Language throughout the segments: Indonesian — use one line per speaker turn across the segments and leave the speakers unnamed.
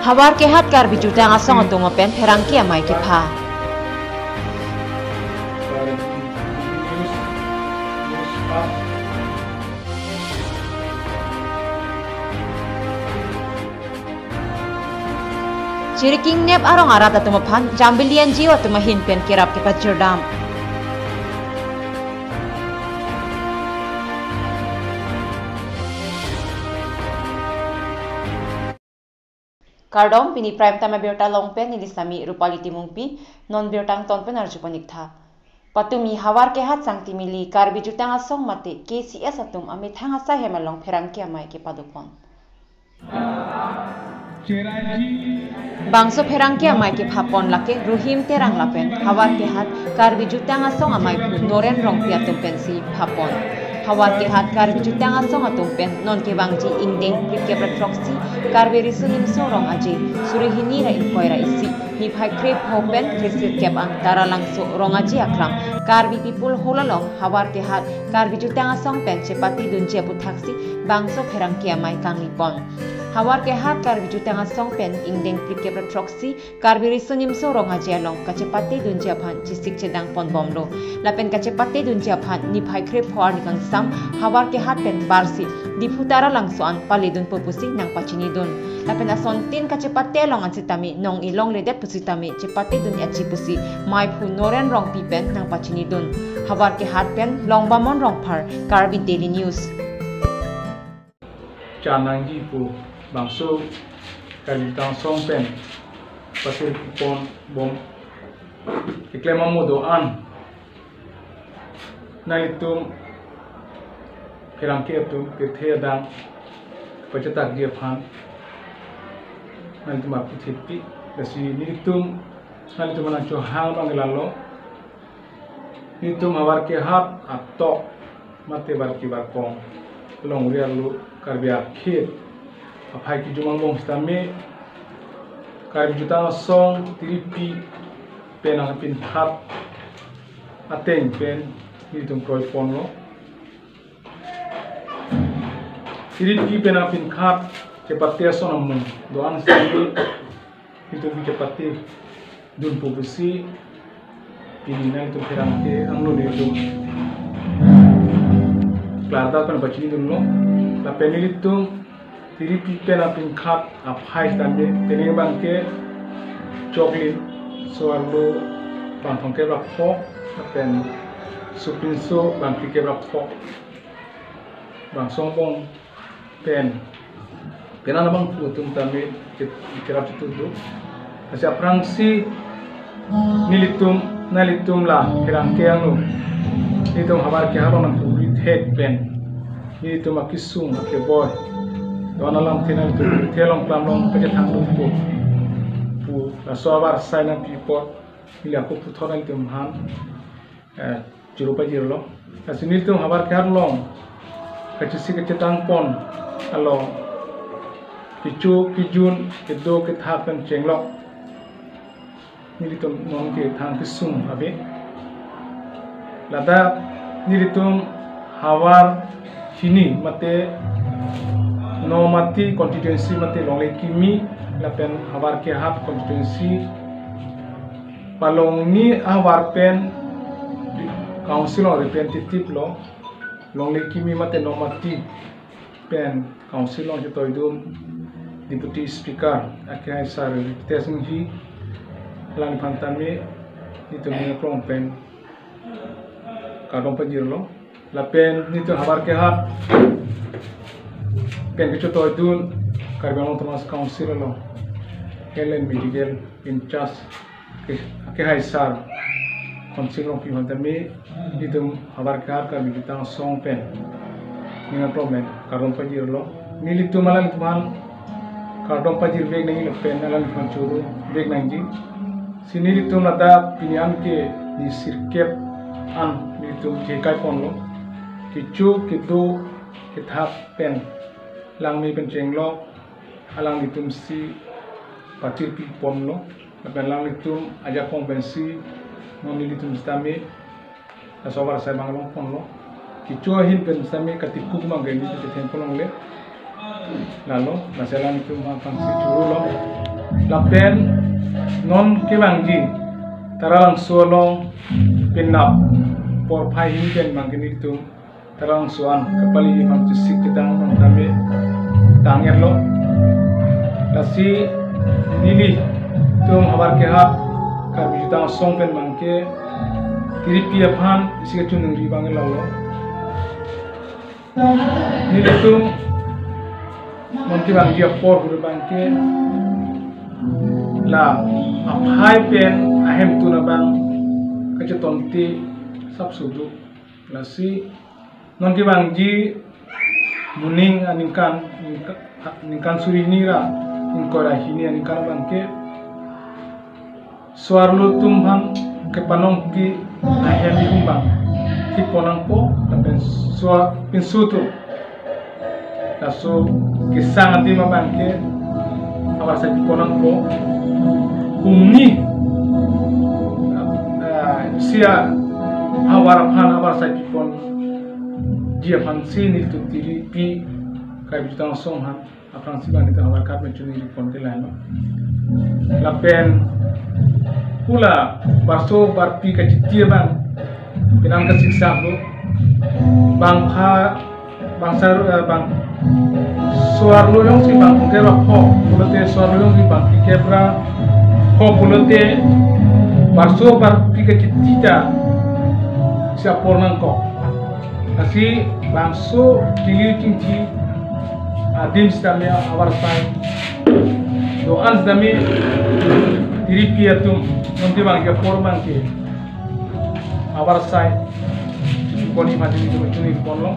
Hawar ke hat kar biju tang asong atung pen perang kia mai ke pha. Ciriking nep arong arat atuma pan jambilian jiwa atuma hin pen kirap ke pajerdam. Kardom pini prime time beota long pen ni sami rupali timungpi non beotang ton pen arju panik tha. Patumi hawar ke hat sang timili kar biju tang asong mate KCS atum amit hang asa hemalong perang kia mai ke padupon. Bangso perang kia mai ke phapon lake ruhim terang lapen hawar ke hat kar biju tang asong amai noren rong pia tumpen si phapon. Hawar ke hat kar biju tang asong atumpen non ke bangji ingdeng prip ke proxy kar berisu nim sorong aje surihini ra inkoira isi ni phai krep hopen krisir kep ang taralang so rong aje akram kar bi people holalong hawar ke hat kar biju tang asong pen cepati dunje puthaksi bangso perang kia mai kang lipon. Hawar ke hat kar biju tang asong pen ingdeng prip ke proxy kar berisu nim sorong aje along kacepati dunje phan chisik cedang pon bomlo lapen kacepati dunje phan ni phai krep hor nikang sam hawar ke hat pen barsi diputara langsoan palidun popusi nang pachini dun lapen ason tin kacepate long ansitami nong ilong ledet pusitami cepate dun achi pusi mai phu noren rong pipen nang pachini dun hawar ke hat pen long bamon rong phar Karbi Daily News
Chanangji pu bangso kalitang song pen pasir pon bom iklema modoan na itum kerangke tu kethe dang pacetak dia phan nanti mapu thipi dasi nitum nanti mana cho hang banglalo nitum hawar ke hap atto mate barki barkong long rialu karbia khit aphai ki jumang bong stame karbi juta song tiripi penang pin hap ateng pen nitum kroi ponlo tiripi penang pin khat cepatnya sonamu doan sendiri itu cepatnya dun publisi ini itu kerangke anglo itu kelada kan bacini dulu la penil itu tiripi penang pin khat aphai stande peneng bangke chocolate soaldo bangthong ke rakho pen supinso bangki ke rakho bang sombong pen penana bang putum tami kirap itu kasi aprangsi nilitum nalitum la kirang keangu nitum habar ke habang nang purit head pen nitum akisung ke boy dona lang tinal tu telong plamlong pajet hanglu pu la soabar saina pipo ili aku puthonal tum han jurupa jirlo kasi nitum habar ke harlong kacisi kecetang pon along kicu kijun kedo kethapan cenglok nilitum nong ke thang kisung abe lada nilitum hawar sini mate nomati constituency mate longle kimi lapen hawar ke hap constituency palong ni hawar pen council or representative lo longle kimi mate nomati pen council on jito idum deputy speaker akhirnya sar testing hi lan pantame itu ni krong pen kadong pajirlo la pen nitu habar ke hat pen ke to idun karbon thomas council lo Helen medical in charge ke akhirnya sar council on pantame itu habar ke hat kami kita song pen ninga problem kadong pajirlo nilitu malan tuman kadong pajir beg nang pen nalan pancuru beg nang ji sini itu nada pinian ke di sirkep an itu ke kai ponlo kicu kitu kitap pen lang mi pen cenglo alang ditum si patir pi ponlo pen lang ditum aja konvensi non ditum stame asobar saya mangalong ponlo kicu hin pen stame katiku mangeni te tempolong le lalu masalah itu makan si curu lo lapen non kebangji tarang solong pinap por pahin pen mangkin itu tarang suan kepali mang cisik kedang mang kami tanger lo lasi nili tum habar kehat karbi jutang song pen mangke tiripi aphan isi kecun ngri bangel lo nili tum mangke bangji apor huru bangke la aphai pen ahem tu na bang kacetonti sab sudu lasi non ke bangji muning ningkan suri nira inkora hini aningkan bangke suarlu tumbang ke panong ki ahem iumbang ki ponang po dan suar pinsutu laso kisang ati mabangke awar sa ponang po umni sia awar sa pon dia fansi ni tu tiri pi kai bitang song han apang siban itu awar kat mencuni pon ke lain lapen pula baso barpi ka citia bang pinang ka siksa lo bang kha bangsa bang suar lo yang si bang ke ro ho pulote suar lo yang si bang ki kebra ho pulote baso barpi ka citia siap pornang ko asi bangso dili cinci adim stamia awar sai doan dami diri piatum nanti bang ya porman ke awar sai koni mati ni cuni ponlo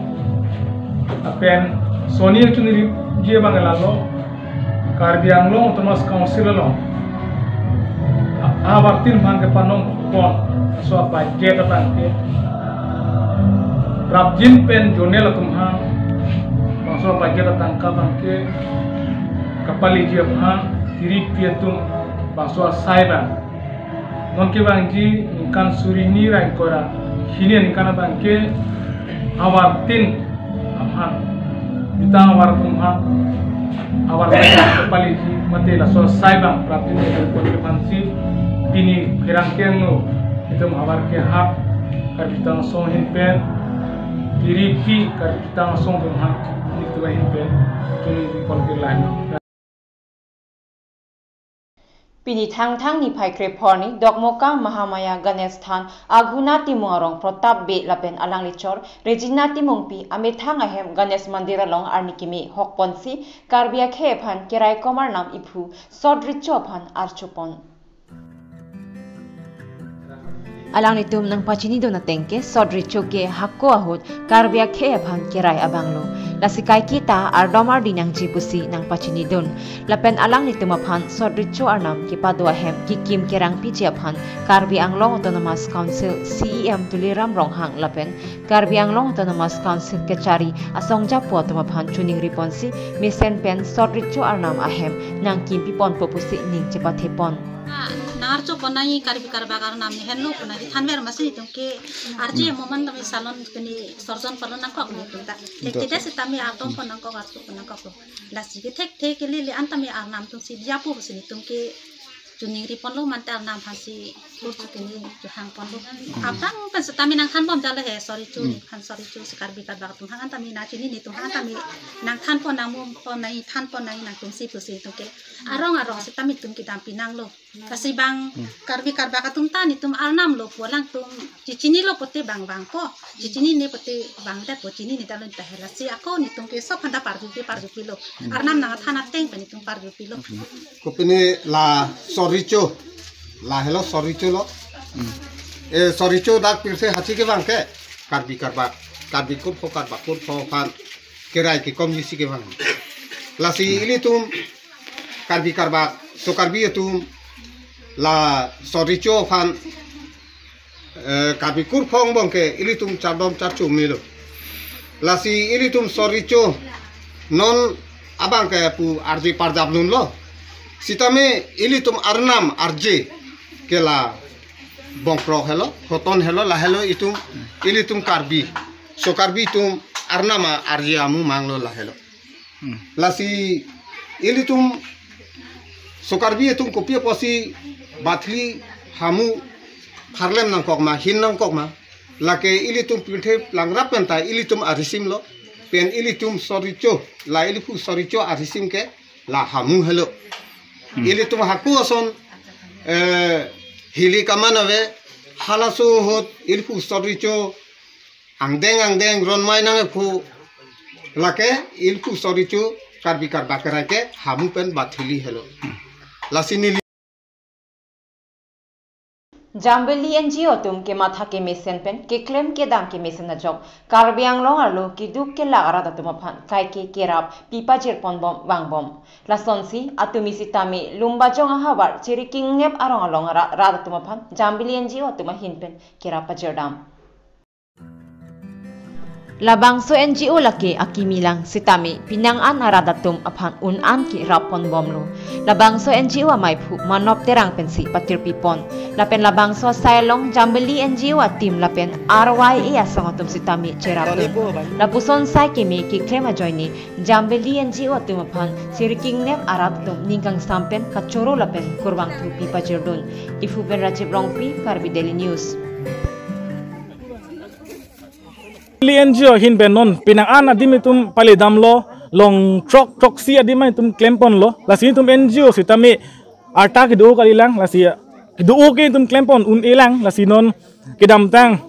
apen soni cuni je bang lalo karbiang lo tomas council lo awartin bang ke panong pon so apa je bang ke Rabjin pen jonel tumha bangso pagi datang ka bangke kapali ji apha tiri pietum bangso saiba non ke bangji kan suri ni rai kora hini kan bangke awartin apha kita awar tumha awar kapali ji mate la so saiba rabjin ko ke pansi pini khirang kengno itu awar ke hak karbitang song hin pen diri pi karbitang song tum hak itu hin pen tuni kon ke lain
Pini thang ni pai kreponi Dokmoka Mahamaya Ganesh Than Aguna Timungarong Protap Be Lapen Alang Lichor Regina Timungpi Amethang Ahem Ganesh Mandira Long Arnikimi Hokponsi Karbia Khephan Kerai Komar Nam Iphu Sodrichophan Archupon Alang nitum ng pachinido na tengke sodri choke hakko ahot karbia khephan kerai abanglo lasikai kita ardomar dinang jipusi ng pachinidon lapen alang nitum aphan sodri cho arnam kipadwa hem kikim kerang pijiaphan karbi anglong autonomous council CEM tuliram ronghang lapen karbi anglong autonomous council kechari asong japo tumaphan chuning riponsi misen pen sodri cho arnam ahem nang kimpi pon popusi ning chepathepon
नारचो बनाई कारबी कारबागार नाम नि हेलो बनाई थानमेर मसि तुमके आरजे मोमन तमे सालन कनी सर्जन परन नक कने तुमता तेते से तमे आतम पन नक गारचो पन नक लासी के थेक थेक ले अंतमे आर नाम तुमसि जापो बसनि तुमके जुनिंग रिपनलो मानते आर नाम फासी लुरचो कनी जुहां पनलो आपतां पन तमे नang थान बम जाले हे सॉरी चु खान सॉरी चु कारबी कारबागार तुम हां तमे ना चिनि नि तुम हां तमे nang थान पन नाम पन नाई थान पन नाई नang तुमसि पुसि तुमके arong se tami tum kita pinang lo kasi bang karbi karba ka tum tani tum arnam lo pulang tum cicini lo pote bang po cicini ne pote bang da cicini ne talon tahela si ako ni tum ke so phanda parjupi lo arnam na thana teng pani tum parjupi lo
kopini la soricho la hello soricho lo e soricho dak pirse hachi ke bang ke karbi kur pho fan kerai ke kom yisi ke bang la si ili tum karbi karba so karbi itu la soricho fan karbi kur phong bongke ilitum chardom charchum milo la si ilitum soricho non abang ke pu arji parjab nun lo sitame ilitum arnam arji ke la bongpro hello hoton hello la hello itum ilitum karbi so karbi tum arnama arji amu manglo la hello lasi ilitum sokarbi etum kopi posi bathli hamu harlem nangkok ma hin nangkok ma lake ilitum pilthe langrap penta ilitum arisim lo pen ilitum soricho la ilipu soricho arisim ke la hamu helo ilitum haku ason hili kamanave halasu hot ilipu soricho angdeng ronmai nang pu lake ilipu soricho karbi bakara ke hamu pen bathili helo lasini
Jambeli NGO tum ke matha ke mesen pen ke claim ke dam ke mesen na jok karbiang long alo ki duk ke la ara datum phan kai ke kerap pipa jer pon bom bang bom la sonsi atumi sitami lumba jong habar chiri king nep arong along ra datum phan Jambeli NGO tum hin pen kerap pajerdam Labangso NGO laki akimilang sitami pinangan aradatum aphan unan ki rapon bomlo. Labangso NGO amai phu manop terang pensi patir pipon. Lapen labangso sailong Jambeli NGO atim lapen RYE asangatum sitami cerapun. Lapuson sai kimi ki klema joini Jambeli NGO atum aphan siriking nem aradatum ningkang sampen kachoro lapen kurbang thu pipa jerdun. Ifu ben Rajib Rongpi Karbi Daily News.
NGO hin benon pinangan adimitum palidamlo long trok si adimitum klempon lo lasinitum NGO sitami arta kidu kalilang lasi kidu ke tum klempon un elang lasinon kidamtang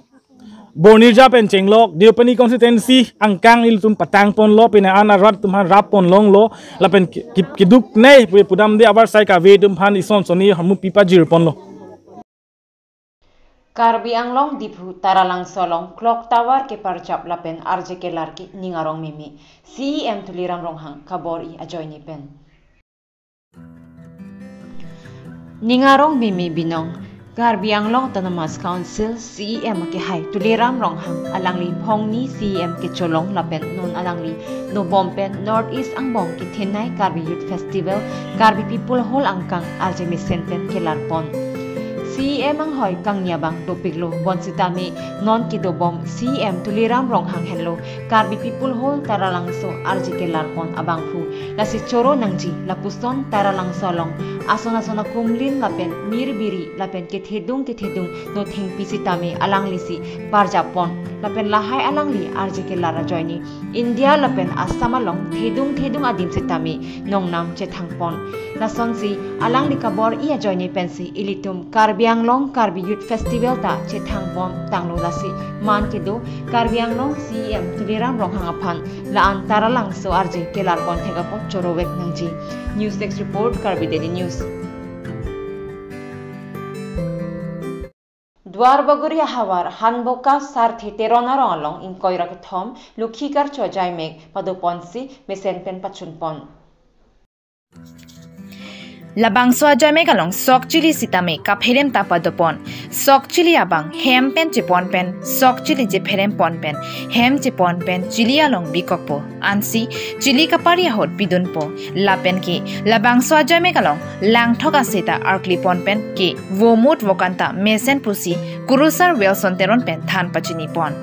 Bonirja pencenglok diopeni konsistensi angkang iltum patang pon lo pinangan arat tumhan rapon long lo lapen kiduk nei pudam de abar sai ka ve tumhan ison soni hamu pipa jirpon lo
Karbi Anglong dipu taralang solong clock tower ke parjap lapen RJ ke larki ningarong mimi CEM tuliram ronghang kabori ajoini pen ningarong mimi binong Karbi Anglong Autonomous Council CEM ke hai tuliram ronghang alangli phongni CEM ke cholong lapen non alangli no bompen Northeast angbong ke thenai Karbi Youth Festival Karbi People Hall angkang RJ Mesenten ke larpon CEM ang hoy kang nyabang dopiglo bonsitami non kidobom CEM tuliram ronghang hello Karbi People Hall taralangso RJ ke larpon abangfu lasi choro nangji lapuson taralang solong asona kumlin lapen mirbiri lapen ke thedung no thengpi sitami alanglisi parjapon lapen lahai alangli RJ ke lara joini India lapen asamalong thedung adim sitami nongnam che thangpon lasonsi alangli kabor ia joini pensi ilitum Karbi Anglong Karbi Youth Festival ta che thangpon tanglo lasi man kedo Karbi Anglong CEM tuliram ronghang aphan laan taralang so RJ ke larpon thegapon chorowek nangji News Desk report Karbi Daily News Dwar Baguri Hawar Hanboka Sarthi Teronarong along in Koirak Thom Lukhikar Chojai Meg Padoponsi Mesenpen Pachunpon
Labang swajame kalong sok chili sitame kapherem tapadopon sok chili abang hem pen chipon pen sok chili je pherem pon pen hem chipon pen chili along bikokpo ansi chili kaparia hot pidunpo lapen ki labang swajame kalong lang thoka sita arkli pon pen ki womut wokanta mesen pusi kurusar wilson teron pen than pachini pon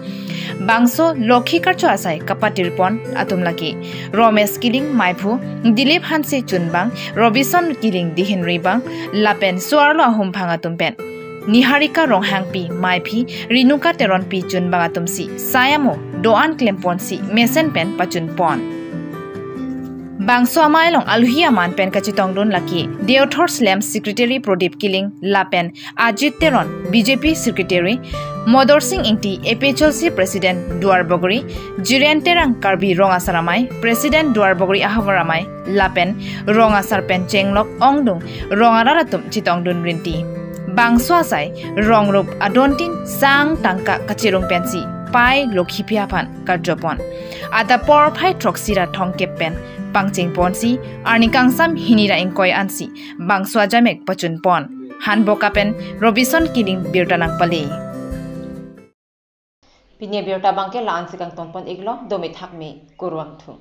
Bangso Lokhi Karcho Asai Kapatir Pon Atumlaki Romes Killing Maipu Dilip Hanse Chunbang Robinson Killing Di Henry Bang Lapen Suarlo Ahum Pangatumpen Niharika Ronghangpi Maipi Rinuka Teronpi Chunbang Atumsi Sayamo Doan Klemponsi Mesen Pen Pachun Pon Bangso Amailong Aluhia Man Pen Kachitongdun Laki Deothor Slam Secretary Prodip Killing Lapen Ajit Teron BJP Secretary Modor Singh Ingti APHLC President Duar Bogori Jiren Terang Karbi Rongasaramai President Duar Bogori Ahavaramai Lapen Rongasar Pen Chenglok Ongdung Rongararatum Chitongdun Rinti Bangso Asai Rongrop Adontin Sang Tangka Kachirung Pensi Pai Lokhipiapan Karjopon Ada Por Pai Troxira Thongkep Pen Pangching Ponsi Arnikang Sam Hinira Ingkoi Ansi Bangso Jamek Pachun Pon Hanbokapen Robinson Killing Birtanang Pali
Pinya biota bangke laan sikang tonpon iglo domit hakme kurwang thu